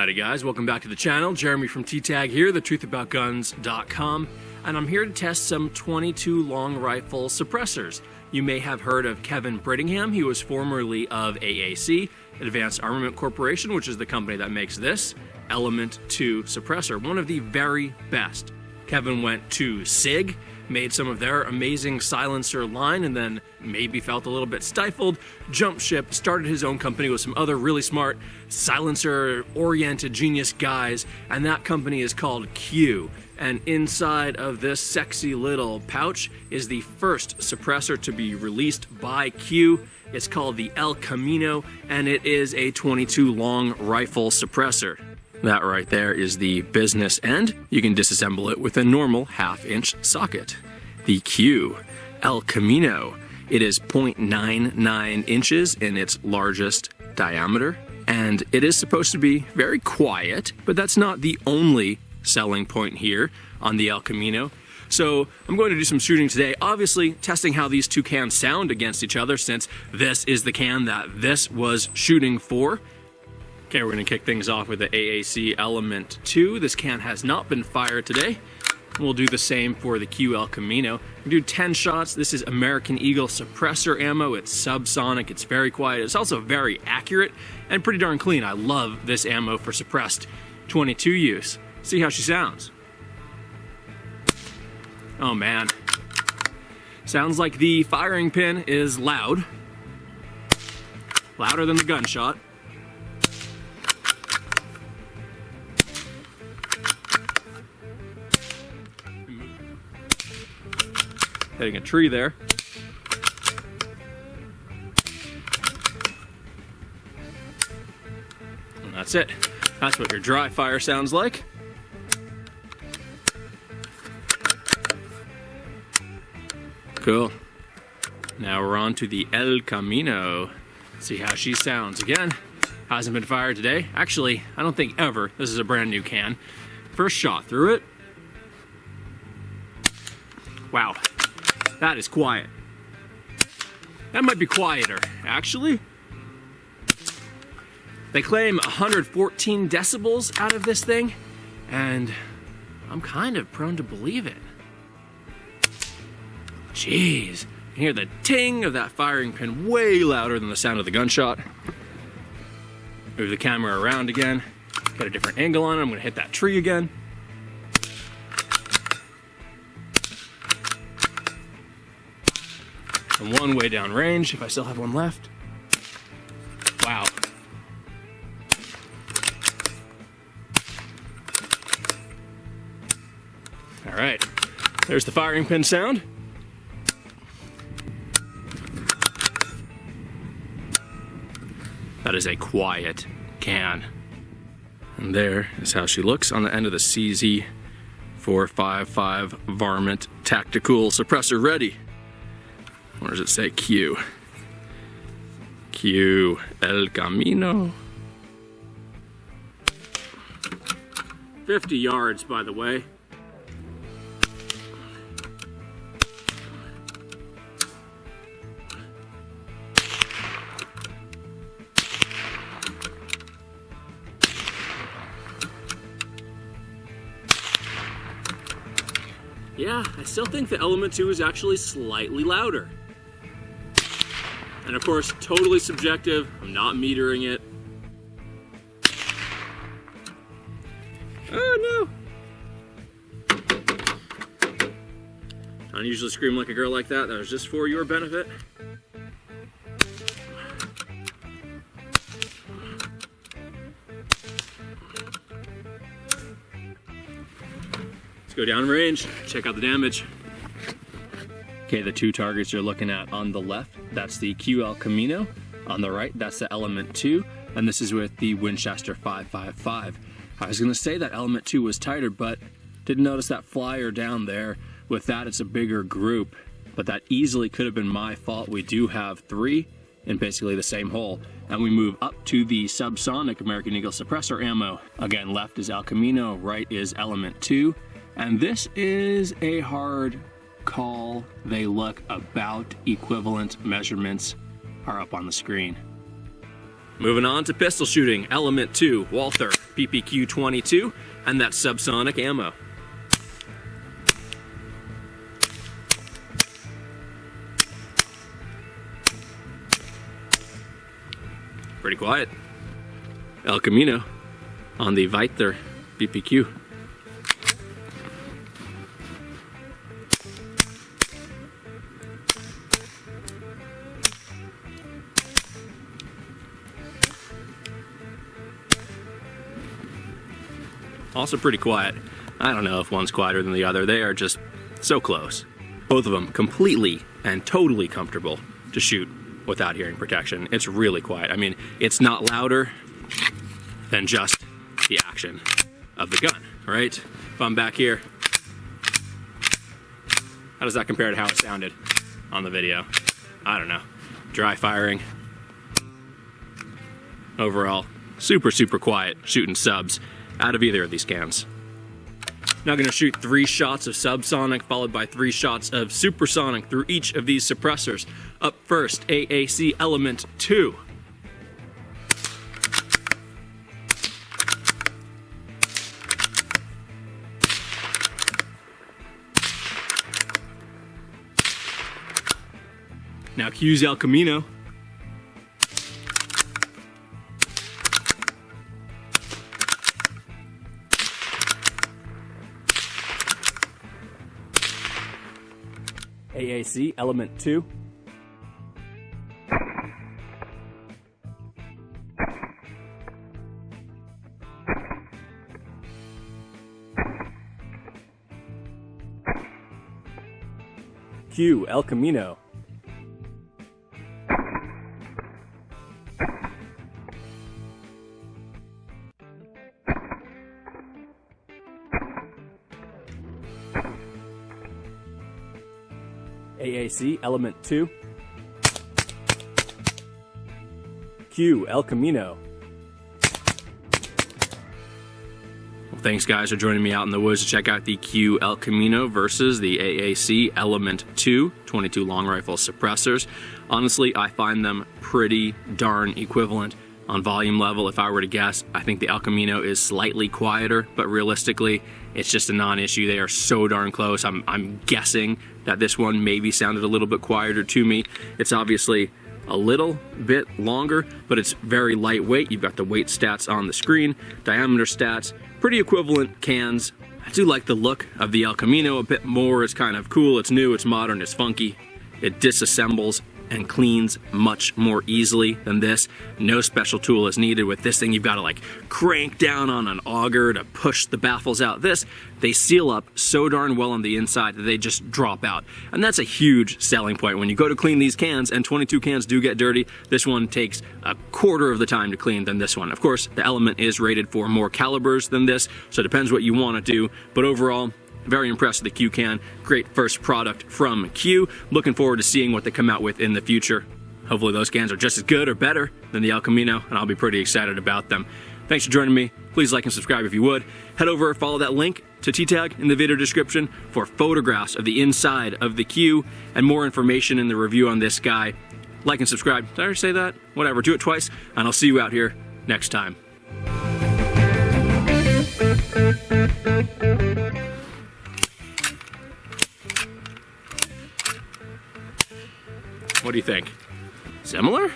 Howdy guys, welcome back to the channel. Jeremy from T-Tag here, thetruthaboutguns.com, and I'm here to test some 22 long rifle suppressors. You may have heard of Kevin Brittingham. He was formerly of AAC, Advanced Armament Corporation, which is the company that makes this Element 2 suppressor, one of the very best. Kevin went to SIG, made some of their amazing silencer line, and then maybe felt a little bit stifled, jumped ship, started his own company with some other really smart silencer-oriented genius guys, and that company is called Q. And inside of this sexy little pouch is the first suppressor to be released by Q. It's called the El Camino, and it is a 22 long rifle suppressor. That right there is the business end. You can disassemble it with a normal 1/2-inch socket. The Q El Camino. It is 0.99 inches in its largest diameter, and it is supposed to be very quiet, but that's not the only selling point here on the El Camino. So I'm going to do some shooting today, obviously testing how these two cans sound against each other, since this is the can that this was shooting for. Okay, we're going to kick things off with the AAC Element 2. This can has not been fired today. We'll do the same for the Q El Camino. We do 10 shots. This is American Eagle suppressor ammo. It's subsonic, it's very quiet. It's also very accurate and pretty darn clean. I love this ammo for suppressed 22 use. See how she sounds. Oh man. Sounds like the firing pin is loud. Louder than the gunshot. Hitting a tree there. And that's it. That's what your dry fire sounds like. Cool. Now we're on to the El Camino. See how she sounds. Again, hasn't been fired today. Actually, I don't think ever. This is a brand new can. First shot through it. Wow. That is quiet. That might be quieter, actually. They claim 114 decibels out of this thing, and I'm kind of prone to believe it. Jeez, you can hear the ting of that firing pin way louder than the sound of the gunshot. Move the camera around again, get a different angle on it. I'm gonna hit that tree again. And one way down range, if I still have one left. Wow. All right, there's the firing pin sound. That is a quiet can. And there is how she looks on the end of the CZ455 Varmint Tactical Suppressor ready. Or does it say Q? Q El Camino. 50 yards, by the way. Yeah, I still think the Element 2 is actually slightly louder. And of course, totally subjective. I'm not metering it. Oh no! I don't usually scream like a girl like that. That was just for your benefit. Let's go down range, check out the damage. Okay, the two targets you're looking at on the left, that's the Q El Camino. On the right, that's the Element 2, and this is with the Winchester 555. I was gonna say that Element 2 was tighter, but didn't notice that flyer down there. With that, it's a bigger group, but that easily could have been my fault. We do have 3 in basically the same hole, and we move up to the subsonic American Eagle suppressor ammo. Again, left is El Camino, right is Element 2, and this is a hard call. They look about equivalent. Measurements are up on the screen. Moving on to pistol shooting, Element 2, Walther, PPQ 22, and that subsonic ammo. Pretty quiet. El Camino on the Walther PPQ. Also pretty quiet. I don't know if one's quieter than the other. They are just so close. Both of them completely and totally comfortable to shoot without hearing protection. It's really quiet. I mean, it's not louder than just the action of the gun, right? If I'm back here, how does that compare to how it sounded on the video? I don't know. Dry firing. Overall, super, super quiet shooting subs out of either of these cans. Now going to shoot 3 shots of subsonic followed by 3 shots of supersonic through each of these suppressors. Up first, AAC Element 2. Now cues El Camino. AAC Element 2. Cue El Camino. AAC Element 2. Cue El Camino. Well, thanks guys for joining me out in the woods to check out the Cue El Camino versus the AAC Element 2 22 long rifle suppressors. Honestly, I find them pretty darn equivalent on volume level. If I were to guess, I think the El Camino is slightly quieter, but realistically, it's just a non-issue. They are so darn close. I'm guessing that this one maybe sounded a little bit quieter to me. It's obviously a little bit longer, but it's very lightweight. You've got the weight stats on the screen, diameter stats, pretty equivalent cans. I do like the look of the El Camino a bit more. It's kind of cool, it's new, it's modern, it's funky. It disassembles and cleans much more easily than this. No special tool is needed. With this thing, you've got to like crank down on an auger to push the baffles out. This, they seal up so darn well on the inside that they just drop out. And that's a huge selling point. When you go to clean these cans, and 22 cans do get dirty, this one takes a quarter of the time to clean than this one. Of course, the Element is rated for more calibers than this, so it depends what you want to do. But overall, very impressed with the Cue can. Great first product from Cue. Looking forward to seeing what they come out with in the future. Hopefully those cans are just as good or better than the El Camino, and I'll be pretty excited about them. Thanks for joining me. Please like and subscribe if you would. Head over, follow that link to T-Tag in the video description for photographs of the inside of the Cue and more information in the review on this guy. Like and subscribe. Did I already say that? Whatever, do it twice, and I'll see you out here next time. What do you think? Similar?